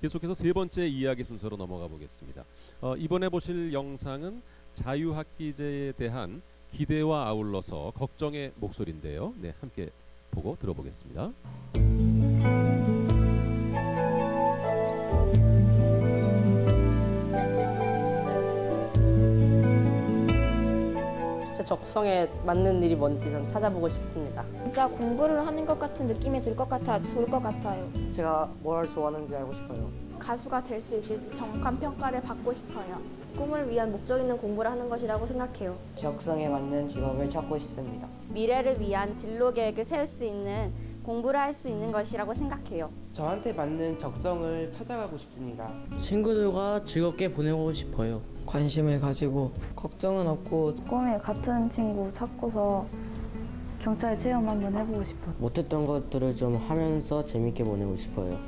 계속해서 세 번째 이야기 순서로 넘어가 보겠습니다. 이번에 보실 영상은 자유학기제에 대한 기대와 아울러서 걱정의 목소리인데요. 네, 함께 보고 들어보겠습니다. 제 적성에 맞는 일이 뭔지 좀 찾아보고 싶습니다. 진짜 공부를 하는 것 같은 느낌이 들 것 같아 좋을 것 같아요. 제가 뭘 좋아하는지 알고 싶어요. 가수가 될 수 있을지 정확한 평가를 받고 싶어요. 꿈을 위한 목적 있는 공부를 하는 것이라고 생각해요. 적성에 맞는 직업을 찾고 싶습니다. 미래를 위한 진로 계획을 세울 수 있는 공부를 할 수 있는 것이라고 생각해요. 저한테 맞는 적성을 찾아가고 싶습니다. 친구들과 즐겁게 보내고 싶어요. 관심을 가지고 걱정은 없고 꿈에 같은 친구 찾고서 경찰 체험 한번 해보고 싶어요. 못했던 것들을 좀 하면서 재밌게 보내고 싶어요.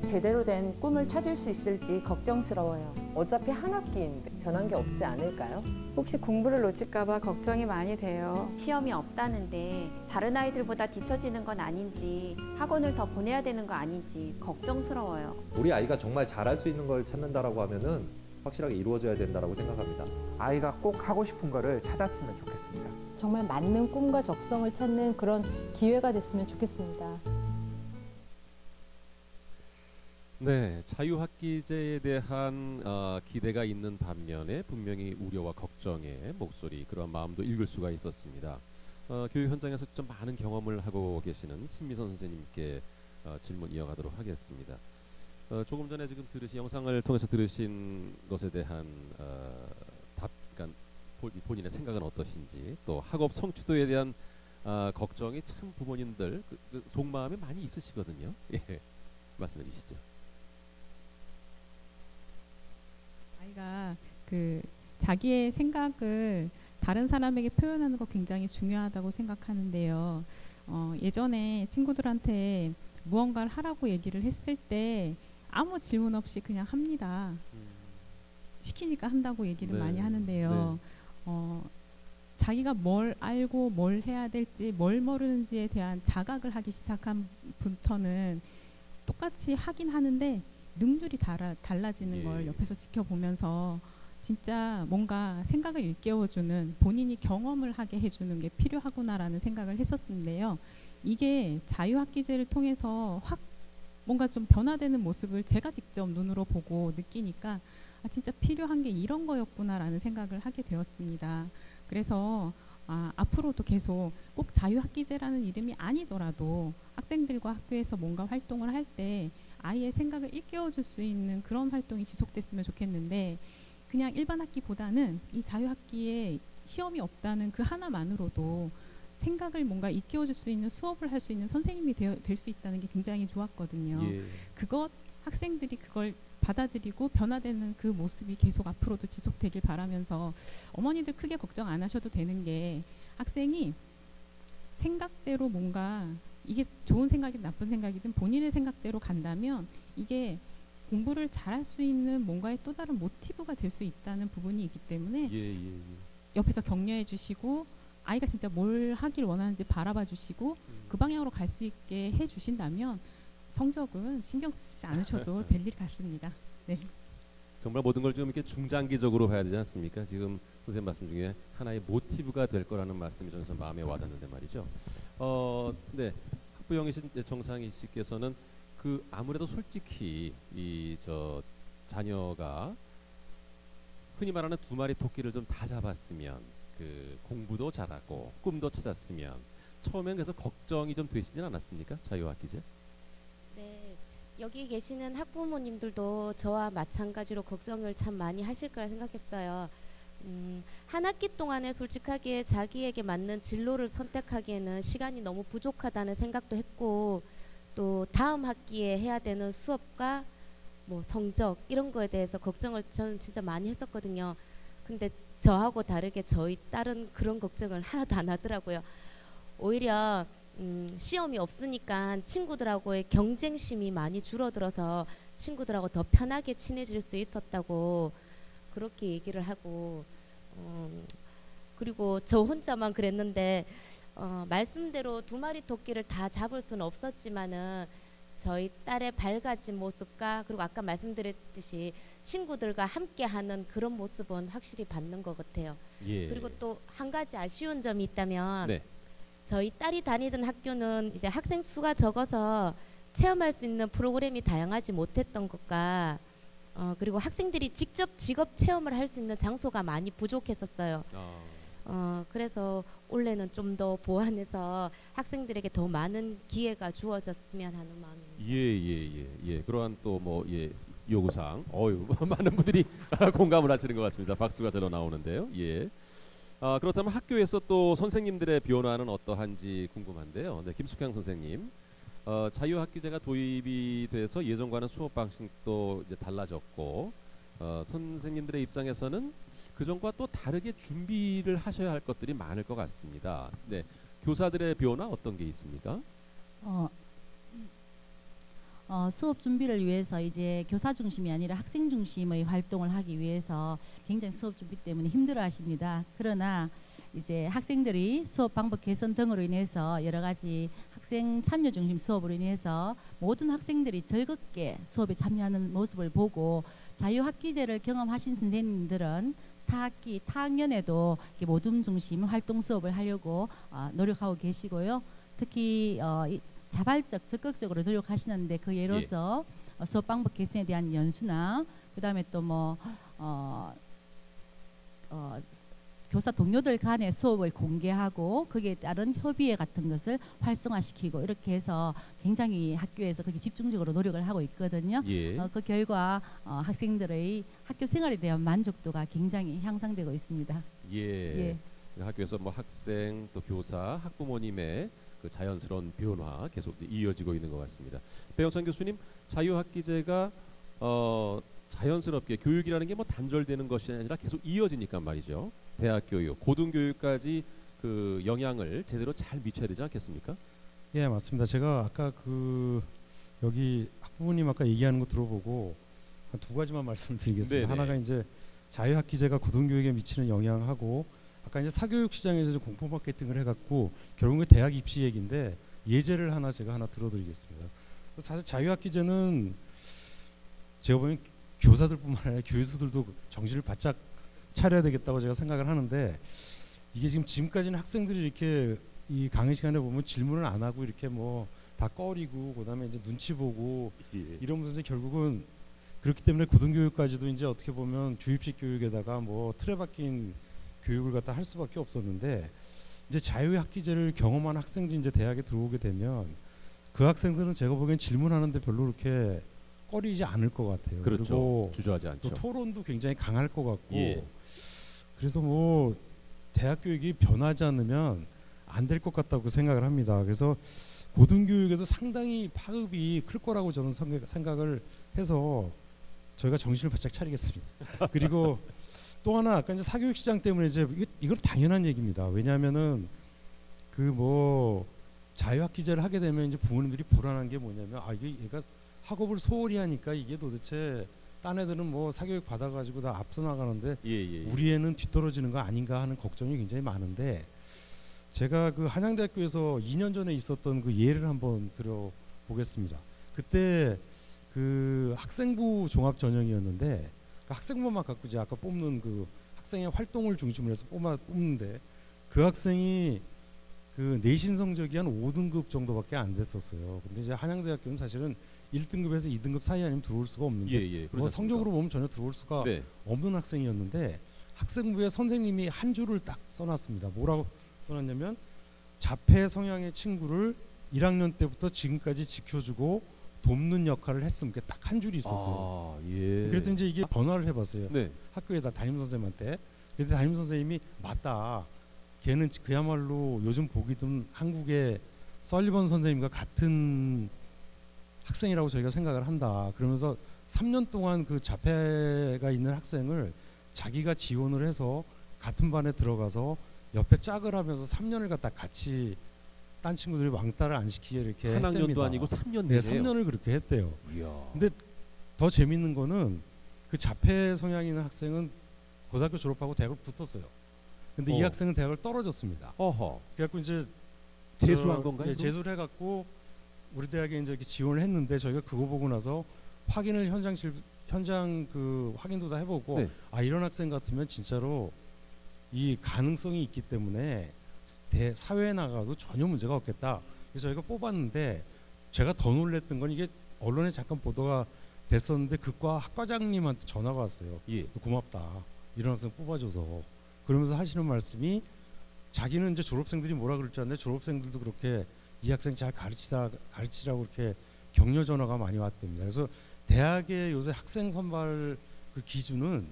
제대로 된 꿈을 찾을 수 있을지 걱정스러워요. 어차피 한 학기인데 변한 게 없지 않을까요? 혹시 공부를 놓칠까 봐 걱정이 많이 돼요. 시험이 없다는데 다른 아이들보다 뒤처지는 건 아닌지, 학원을 더 보내야 되는 거 아닌지 걱정스러워요. 우리 아이가 정말 잘할 수 있는 걸 찾는다라고 하면은 확실하게 이루어져야 된다라고 생각합니다. 아이가 꼭 하고 싶은 거를 찾았으면 좋겠습니다. 정말 맞는 꿈과 적성을 찾는 그런 기회가 됐으면 좋겠습니다. 네, 자유학기제에 대한 기대가 있는 반면에 분명히 우려와 걱정의 목소리, 그런 마음도 읽을 수가 있었습니다. 교육 현장에서 좀 많은 경험을 하고 계시는 신미선 선생님께 질문 이어가도록 하겠습니다. 조금 전에 지금 영상을 통해서 들으신 것에 대한 그러니까 본인의 생각은 어떠신지, 또 학업 성취도에 대한 걱정이 참 부모님들 그 속마음에 많이 있으시거든요. 예, 말씀해 주시죠. 아이가 자기의 생각을 다른 사람에게 표현하는 거 굉장히 중요하다고 생각하는데요. 예전에 친구들한테 무언가를 하라고 얘기를 했을 때 아무 질문 없이 그냥 합니다. 시키니까 한다고 얘기를 많이 하는데요. 자기가 뭘 알고 뭘 해야 될지, 뭘 모르는지에 대한 자각을 하기 시작한 부터는 똑같이 하긴 하는데 능률이 달라지는 걸 옆에서 지켜보면서 진짜 뭔가 생각을 일깨워주는, 본인이 경험을 하게 해주는 게 필요하구나라는 생각을 했었는데요. 이게 자유학기제를 통해서 확 뭔가 좀 변화되는 모습을 제가 직접 눈으로 보고 느끼니까 진짜 필요한 게 이런 거였구나라는 생각을 하게 되었습니다. 그래서 앞으로도 계속 꼭 자유학기제라는 이름이 아니더라도 학생들과 학교에서 뭔가 활동을 할 때 아이의 생각을 일깨워줄 수 있는 그런 활동이 지속됐으면 좋겠는데, 그냥 일반 학기보다는 이 자유학기에 시험이 없다는 그 하나만으로도 생각을 뭔가 일깨워줄 수 있는 수업을 할 수 있는 선생님이 될 수 있다는 게 굉장히 좋았거든요. 학생들이 그걸 받아들이고 변화되는 그 모습이 계속 앞으로도 지속되길 바라면서, 어머니들 크게 걱정 안 하셔도 되는 게, 학생이 생각대로 뭔가 이게 좋은 생각이든 나쁜 생각이든 본인의 생각대로 간다면 이게 공부를 잘할 수 있는 뭔가의 또 다른 모티브가 될 수 있다는 부분이 있기 때문에 옆에서 격려해 주시고 아이가 진짜 뭘 하길 원하는지 바라봐 주시고 그 방향으로 갈 수 있게 해 주신다면 성적은 신경 쓰지 않으셔도 될 일 같습니다. 네. 정말 모든 걸 좀 이렇게 중장기적으로 봐야 되지 않습니까? 지금 선생님 말씀 중에 하나의 모티브가 될 거라는 말씀이 저는 마음에 와닿는데 말이죠. 네, 학부형이신 정상희 씨께서는 아무래도 솔직히 자녀가 흔히 말하는 두 마리 토끼를 좀 다 잡았으면, 공부도 잘하고 꿈도 찾았으면, 처음엔 그래서 걱정이 좀 되시진 않았습니까? 자유학기제? 네, 여기 계시는 학부모님들도 저와 마찬가지로 걱정을 참 많이 하실 거라 생각했어요. 한 학기 동안에 솔직하게 자기에게 맞는 진로를 선택하기에는 시간이 너무 부족하다는 생각도 했고, 또 다음 학기에 해야 되는 수업과 뭐 성적 이런 거에 대해서 걱정을 저는 진짜 많이 했었거든요. 근데 저하고 다르게 저희 딸은 그런 걱정을 하나도 안 하더라고요. 오히려 시험이 없으니까 친구들하고의 경쟁심이 많이 줄어들어서 친구들하고 더 편하게 친해질 수 있었다고 그렇게 얘기를 하고, 그리고 저 혼자만 그랬는데 말씀대로 2마리 토끼를 다 잡을 수는 없었지만은 저희 딸의 밝아진 모습과 그리고 아까 말씀드렸듯이 친구들과 함께하는 그런 모습은 확실히 받는 것 같아요. 예. 그리고 또 한 가지 아쉬운 점이 있다면 네. 저희 딸이 다니던 학교는 이제 학생 수가 적어서 체험할 수 있는 프로그램이 다양하지 못했던 것과 그리고 학생들이 직접 직업 체험을 할 수 있는 장소가 많이 부족했었어요. 그래서 올해는 좀 더 보완해서 학생들에게 더 많은 기회가 주어졌으면 하는 마음입니다. 예. 그러한 또 뭐 요구사항, 많은 분들이 공감을 하시는 것 같습니다. 박수가 절로 나오는데요. 예. 그렇다면 학교에서 또 선생님들의 변화는 어떠한지 궁금한데요. 네, 김숙향 선생님. 자유학기제가 도입이 돼서 예전과는 수업 방식도 이제 달라졌고 선생님들의 입장에서는 그전과 또 다르게 준비를 하셔야 할 것들이 많을 것 같습니다. 네, 교사들의 변화 어떤 게 있습니까? 수업 준비를 위해서 이제 교사 중심이 아니라 학생 중심의 활동을 하기 위해서 굉장히 수업 준비 때문에 힘들어 하십니다. 그러나 이제 학생들이 수업 방법 개선 등으로 인해서 여러 가지 학생 참여 중심 수업으로 인해서 모든 학생들이 즐겁게 수업에 참여하는 모습을 보고 자유학기제를 경험하신 선생님들은 타학기, 타학년에도 모둠 중심 활동 수업을 하려고 노력하고 계시고요. 특히 자발적, 적극적으로 노력하시는데 그 예로서 수업 방법 개선에 대한 연수나 그다음에 또 뭐 교사 동료들 간의 수업을 공개하고 거기에 따른 협의회 같은 것을 활성화시키고 이렇게 해서 굉장히 학교에서 그렇게 집중적으로 노력을 하고 있거든요. 예. 그 결과 학생들의 학교 생활에 대한 만족도가 굉장히 향상되고 있습니다. 예. 학교에서 뭐 학생 또 교사, 학부모님의 그 자연스러운 변화 계속 이어지고 있는 것 같습니다. 배영찬 교수님, 자유학기제가 자연스럽게 교육이라는 게 뭐 단절되는 것이 아니라 계속 이어지니까 말이죠. 대학 교육, 고등교육까지 그 영향을 제대로 잘 미쳐야 되지 않겠습니까? 예, 맞습니다. 제가 아까 여기 학부모님 아까 얘기하는 거 들어보고 한 2가지만 말씀드리겠습니다. 네네. 하나가 이제 자유학기제가 고등교육에 미치는 영향하고 아까 이제 사교육 시장에서 공포 마케팅을 해갖고 결국은 대학 입시 얘기인데 예제를 제가 하나 들어드리겠습니다. 사실 자유학기제는 제가 보면 교사들뿐만 아니라 교수들도 정신을 바짝 차려야 되겠다고 제가 생각을 하는데 이게 지금까지는 학생들이 이렇게 이 강의 시간에 보면 질문을 안 하고 이렇게 뭐 다 꺼리고 그다음에 이제 눈치 보고 이러면서 결국은 그렇기 때문에 고등교육까지도 이제 어떻게 보면 주입식 교육에다가 뭐 틀에 박힌 교육을 갖다 할 수밖에 없었는데 이제 자유학기제를 경험한 학생들이 이제 대학에 들어오게 되면 그 학생들은 제가 보기엔 질문하는데 별로 그렇게 꺼리지 않을 것 같아요. 그렇죠. 그리고 주저하지 않죠. 또 토론도 굉장히 강할 것 같고 예. 그래서 뭐 대학 교육이 변하지 않으면 안 될 것 같다고 생각을 합니다. 그래서 고등교육에도 상당히 파급이 클 거라고 저는 생각을 해서 저희가 정신을 바짝 차리겠습니다. 그리고 또 하나 아까 이제 사교육 시장 때문에 이제 이건 당연한 얘기입니다. 왜냐하면은 그 뭐 자유학기제를 하게 되면 이제 부모님들이 불안한 게 뭐냐면 이게 얘가 학업을 소홀히 하니까 이게 도대체 딴 애들은 뭐 사교육 받아가지고 다 앞서 나가는데 우리 애는 뒤떨어지는 거 아닌가 하는 걱정이 굉장히 많은데 제가 그 한양대학교에서 2년 전에 있었던 그 예를 한번 들어보겠습니다. 그때 그 학생부 종합 전형이었는데 그 학생부만 갖고 이제 아까 뽑는 그 학생의 활동을 중심으로 해서 뽑는데 그 학생이 그 내신 성적이 한 5등급 정도밖에 안 됐었어요. 근데 이제 한양대학교는 사실은 1등급에서 2등급 사이 아니면 들어올 수가 없는데 뭐 성적으로 보면 전혀 들어올 수가 없는 학생이었는데 학생부에 선생님이 한 줄을 딱 써놨습니다. 뭐라고 써놨냐면 자폐 성향의 친구를 1학년 때부터 지금까지 지켜주고 돕는 역할을 했음. 딱 한 줄이 있었어요. 그래서 이제 이게 전화를 해봤어요. 학교에다 담임 선생님한테. 그래서 담임 선생님이 맞다. 걔는 그야말로 요즘 보기 드문 한국의 설리번 선생님과 같은 학생이라고 저희가 생각을 한다. 그러면서 3년 동안 그 자폐가 있는 학생을 자기가 지원을 해서 같은 반에 들어가서 옆에 짝을 하면서 3년을 갖다 같이 딴 친구들이 왕따를 안 시키게 이렇게 한 학년도 했답니다. 아니고 3년 네, 내내요? 3년을 그렇게 했대요. 이야. 근데 더 재밌는 거는 그 자폐 성향이 있는 학생은 고등학교 졸업하고 대학을 붙었어요. 근데 이 학생은 대학을 떨어졌습니다. 어허. 그래갖고 이제 재수한 건가요? 예, 재수를 해갖고 우리 대학에 이제 이렇게 지원을 했는데 저희가 그거 보고 나서 확인을 현장 그 확인도 다 해보고 네. 아 이런 학생 같으면 진짜로 이 가능성이 있기 때문에 사회에 나가도 전혀 문제가 없겠다. 그래서 저희가 뽑았는데 제가 더 놀랬던 건 이게 언론에 잠깐 보도가 됐었는데 그과 학과장님한테 전화가 왔어요. 예. 고맙다. 이런 학생 뽑아줘서. 그러면서 하시는 말씀이 자기는 이제 졸업생들이 뭐라 그럴 줄 알았는데 졸업생들도 그렇게 이 학생 잘 가르치라고 이렇게 격려 전화가 많이 왔답니다. 그래서 대학의 요새 학생 선발 그 기준은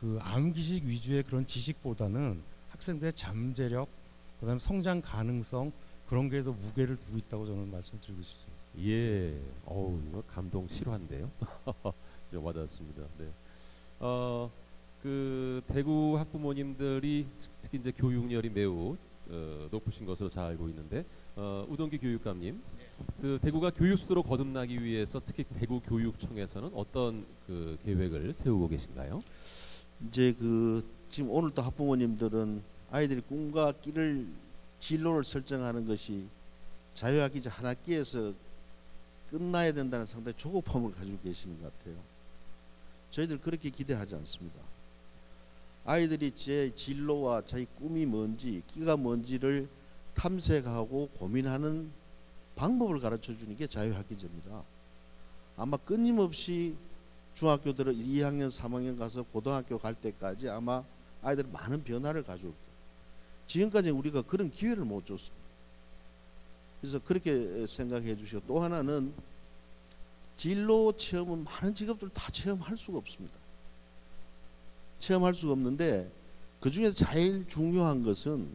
그 암기식 위주의 그런 지식보다는 학생들의 잠재력, 그다음에 성장 가능성 그런 게 더 무게를 두고 있다고 저는 말씀드리고 싶습니다. 예, 어우 이거 감동 실화인데요. 좀 와닿았습니다. 네. 그 대구 학부모님들이 특히 이제 교육열이 매우 높으신 것으로 잘 알고 있는데 우동기 교육감님, 그 대구가 교육 수도로 거듭나기 위해서 특히 대구 교육청에서는 어떤 그 계획을 세우고 계신가요? 이제 그 지금 오늘 또 학부모님들은 아이들이 꿈과 끼를 진로를 설정하는 것이 자유학기제 한 학기에서 끝나야 된다는 상당히 조급함을 가지고 계시는 것 같아요. 저희들 그렇게 기대하지 않습니다. 아이들이 제 진로와 자기 꿈이 뭔지 끼가 뭔지를 탐색하고 고민하는 방법을 가르쳐 주는 게 자유학기제입니다. 아마 끊임없이 중학교 들어 2학년 3학년 가서 고등학교 갈 때까지 아마 아이들은 많은 변화를 가져올 거예요. 지금까지 우리가 그런 기회를 못 줬습니다. 그래서 그렇게 생각해 주시고, 또 하나는 진로 체험은 많은 직업들 다 체험할 수가 없습니다. 체험할 수가 없는데 그 중에서 제일 중요한 것은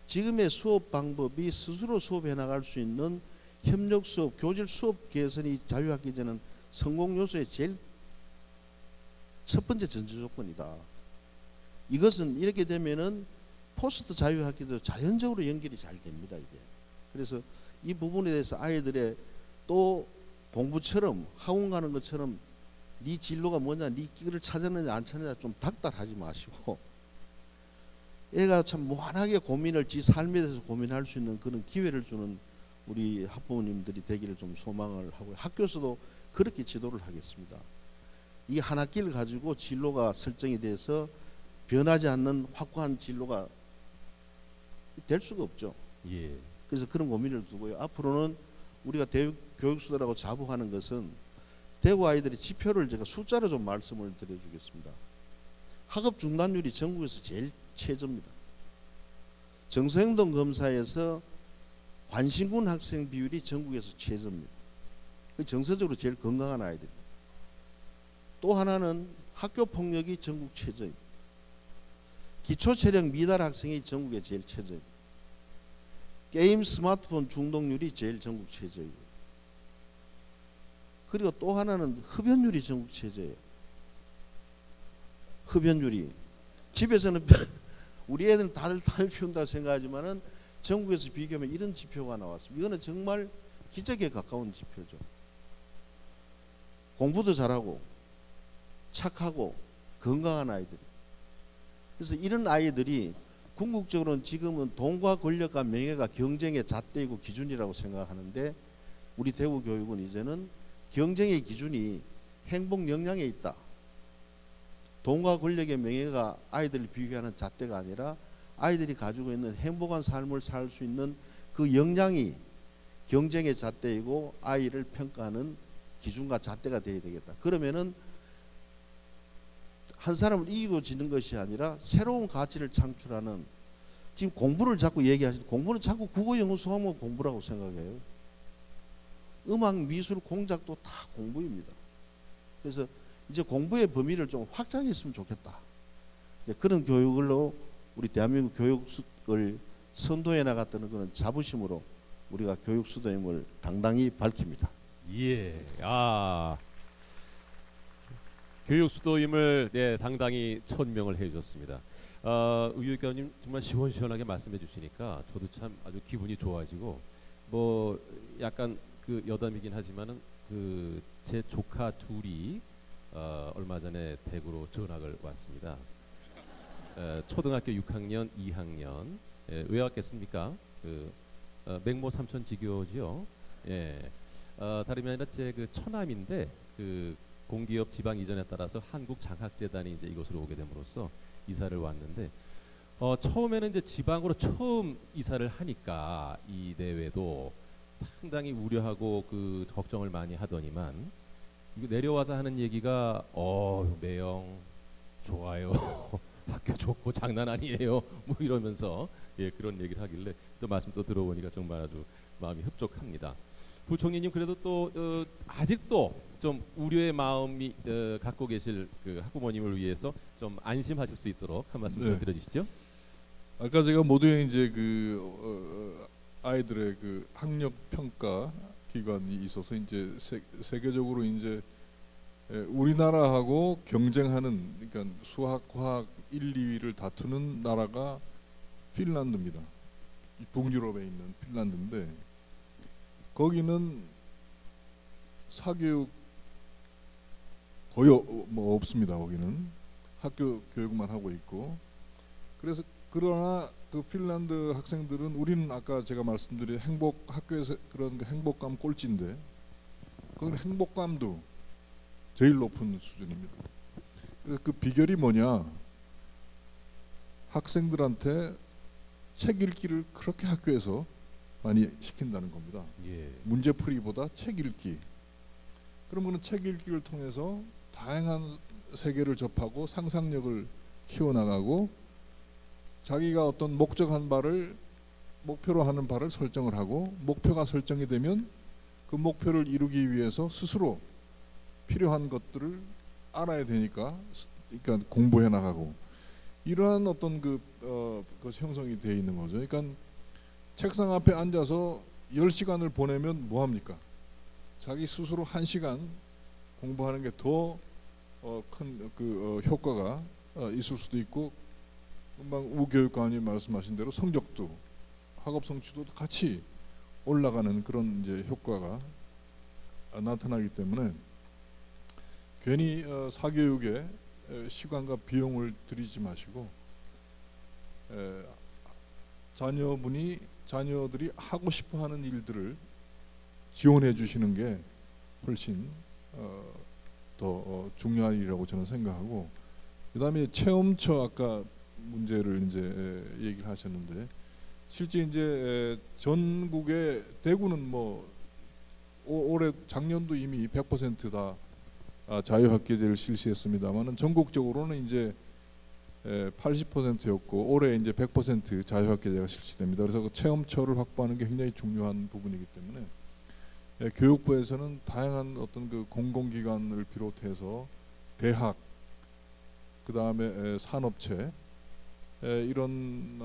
지금의 수업 방법이 스스로 수업해 나갈 수 있는 협력 수업, 교질 수업 개선이 자유학기제는 성공 요소의 제일 첫 번째 전제 조건이다. 이것은 이렇게 되면은 포스트 자유학기도 자연적으로 연결이 잘 됩니다. 이게. 그래서 이 부분에 대해서 아이들의 또 공부처럼 학원 가는 것처럼 네 진로가 뭐냐, 네 끼를 찾았느냐 안 찾느냐 좀 닥달하지 마시고 애가 참 무한하게 고민을 지 삶에 대해서 고민할 수 있는 그런 기회를 주는 우리 학부모님들이 되기를 좀 소망을 하고, 학교에서도 그렇게 지도를 하겠습니다. 이 한 학기를 가지고 진로가 설정이 돼서 변하지 않는 확고한 진로가 될 수가 없죠. 예. 그래서 그런 고민을 두고요. 앞으로는 우리가 대학 교육수도라고 자부하는 것은 대구 아이들의 지표를 제가 숫자로 좀 말씀을 드려주겠습니다. 학업 중단율이 전국에서 제일 최저입니다. 정서행동 검사에서 관심군 학생 비율이 전국에서 최저입니다. 정서적으로 제일 건강한 아이들입니다. 또 하나는 학교 폭력이 전국 최저입니다. 기초체력 미달 학생이 전국에 제일 최저입니다. 게임 스마트폰 중독률이 제일 전국 최저이고, 그리고 또 하나는 흡연율이 전국 최저예요. 흡연율이 집에서는 우리 애들은 다들 담배 피운다고 생각하지만은 전국에서 비교하면 이런 지표가 나왔습니다. 이거는 정말 기적에 가까운 지표죠. 공부도 잘하고 착하고 건강한 아이들. 그래서 이런 아이들이 궁극적으로는 지금은 돈과 권력과 명예가 경쟁의 잣대이고 기준이라고 생각하는데, 우리 대구 교육은 이제는 경쟁의 기준이 행복 역량에 있다. 돈과 권력의 명예가 아이들을 비교하는 잣대가 아니라 아이들이 가지고 있는 행복한 삶을 살 수 있는 그 역량이 경쟁의 잣대이고 아이를 평가하는 기준과 잣대가 되어야 되겠다. 그러면은 한 사람을 이기고 지는 것이 아니라 새로운 가치를 창출하는, 지금 공부를 자꾸 얘기하시는, 공부는 자꾸 국어, 영어, 수학만 공부라고 생각해요. 음악, 미술, 공작도 다 공부입니다. 그래서 이제 공부의 범위를 좀 확장했으면 좋겠다. 그런 교육으로 우리 대한민국 교육을 선도해 나갔다는 그런 자부심으로 우리가 교육 수도임을 당당히 밝힙니다. 예, 교육 수도임을 당당히 천명을 해주셨습니다. 의교육감님 정말 시원시원하게 말씀해 주시니까 저도 참 아주 기분이 좋아지고, 뭐 약간 그 여담이긴 하지만은 그 제 조카 둘이 얼마 전에 대구로 전학을 왔습니다. 초등학교 6학년, 2학년. 왜 왔겠습니까? 그 맹모 삼천지교지요. 예. 다름이 아니라 제 그 처남인데 그 공기업 지방 이전에 따라서 한국장학재단이 이제 이곳으로 오게 됨으로써 이사를 왔는데 처음에는 이제 지방으로 처음 이사를 하니까 이 대회도 상당히 우려하고 그 걱정을 많이 하더니만 이거 내려와서 하는 얘기가 매형 좋아요. 학교 좋고 장난 아니에요. 뭐 이러면서 예 그런 얘기를 하길래 또 말씀 또 들어보니까 정말 아주 마음이 흡족합니다. 부총리님 그래도 또 아직도 좀 우려의 마음이 갖고 계실 그 학부모님을 위해서 좀 안심하실 수 있도록 한 말씀 좀 드려주시죠. 아까 제가 모두에 이제 그 아이들의 그 학력 평가 기관이 있어서 이제 세계적으로 이제 우리나라하고 경쟁하는 그러니까 수학, 과학 1, 2위를 다투는 나라가 핀란드입니다. 북유럽에 있는 핀란드인데 거기는 사교육 거의 뭐 없습니다. 거기는 학교 교육만 하고 있고 그래서 그러나 그 핀란드 학생들은 우리는 아까 제가 말씀드린 학교에서 그런 행복감 꼴찌인데 거기는 행복감도 제일 높은 수준입니다. 그래서 그 비결이 뭐냐? 학생들한테 책 읽기를 그렇게 학교에서 많이 시킨다는 겁니다. 예. 문제풀이보다 책 읽기. 그러면 책 읽기를 통해서 다양한 세계를 접하고 상상력을 키워나가고 자기가 어떤 목적한 바를 목표로 하는 바를 설정을 하고 목표가 설정이 되면 그 목표를 이루기 위해서 스스로 필요한 것들을 알아야 되니까 그러니까 공부해 나가고 이러한 어떤 그것이 형성이 되어 있는 거죠. 그러니까 책상 앞에 앉아서 10시간을 보내면 뭐 합니까? 자기 스스로 1시간 공부하는 게 더 큰 효과가 있을 수도 있고 금방 우교육관이 말씀하신 대로 성적도 학업 성취도 같이 올라가는 그런 이제 효과가 나타나기 때문에 괜히 사교육에 시간과 비용을 들이지 마시고 자녀들이 하고 싶어하는 일들을 지원해 주시는 게 훨씬 더 중요한 일이라고 저는 생각하고 그다음에 체험처 아까 문제를 이제 얘기를 하셨는데 실제 이제 전국에 대구는 뭐 올해 작년도 이미 100% 다 자유학기제를 실시했습니다만은 전국적으로는 이제 80%였고 올해 이제 100% 자유학기제가 실시됩니다. 그래서 그 체험처를 확보하는 게 굉장히 중요한 부분이기 때문에 교육부에서는 다양한 어떤 그 공공기관을 비롯해서 대학, 그 다음에 산업체 이런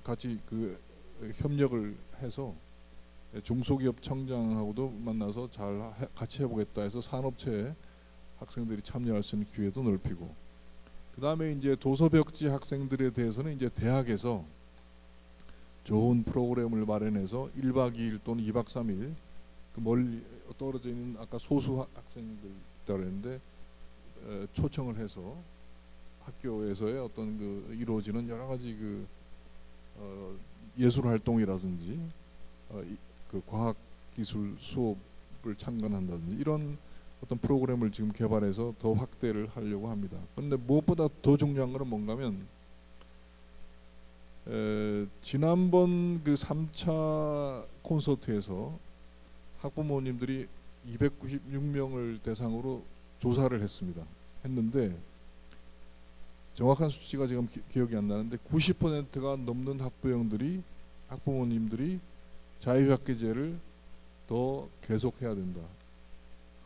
같이 그 협력을 해서 중소기업 청장하고도 만나서 잘 같이 해보겠다 해서 산업체에 학생들이 참여할 수 있는 기회도 넓히고 그 다음에 이제 도서벽지 학생들에 대해서는 이제 대학에서 좋은 프로그램을 마련해서 1박 2일 또는 2박 3일 그 멀리 떨어져 있는 아까 소수 학생들 있다고 했는데 초청을 해서 학교에서의 어떤 그 이루어지는 여러 가지 그 예술 활동이라든지 그 과학 기술 수업을 참관한다든지 이런 어떤 프로그램을 지금 개발해서 더 확대를 하려고 합니다. 그런데 무엇보다 더 중요한 것은 뭔가면 지난번 그 3차 콘서트에서 학부모님들이 296명을 대상으로 조사를 했는데 정확한 수치가 지금 기억이 안 나는데 90%가 넘는 학부모님들이 자유학기제를 더 계속해야 된다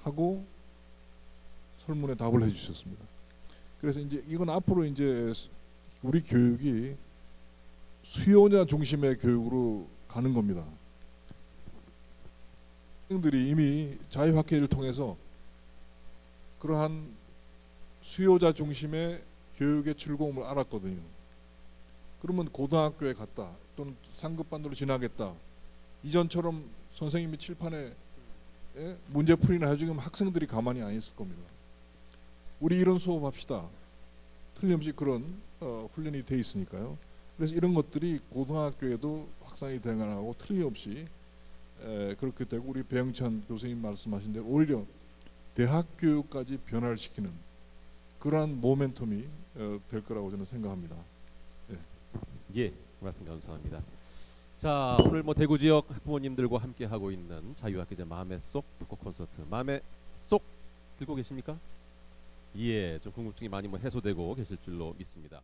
하고 설문에 답을 해주셨습니다. 그래서 이제 이건 앞으로 이제 우리 교육이 수요자 중심의 교육으로 가는 겁니다. 학생들이 이미 자유학기제를 통해서 그러한 수요자 중심의 교육의 즐거움을 알았거든요. 그러면 고등학교에 갔다 또는 상급반도로 지나겠다. 이전처럼 선생님이 칠판에 문제풀이나 해주면 학생들이 가만히 안 있을 겁니다. 우리 이런 수업합시다. 틀림없이 그런 훈련이 돼 있으니까요. 그래서 이런 것들이 고등학교에도 확산이 되어가고 틀림없이 그렇게 되고 우리 배영찬 교수님 말씀하신 대로 오히려 대학 교육까지 변화를 시키는 그러한 모멘텀이 될 거라고 저는 생각합니다. 예, 말씀 감사합니다. 자, 오늘 뭐 대구 지역 학부모님들과 함께 하고 있는 자유학기제 마음의 쏙 북곡 콘서트 마음의 쏙 들고 계십니까? 예, 좀 궁금증이 많이 뭐 해소되고 계실 줄로 믿습니다.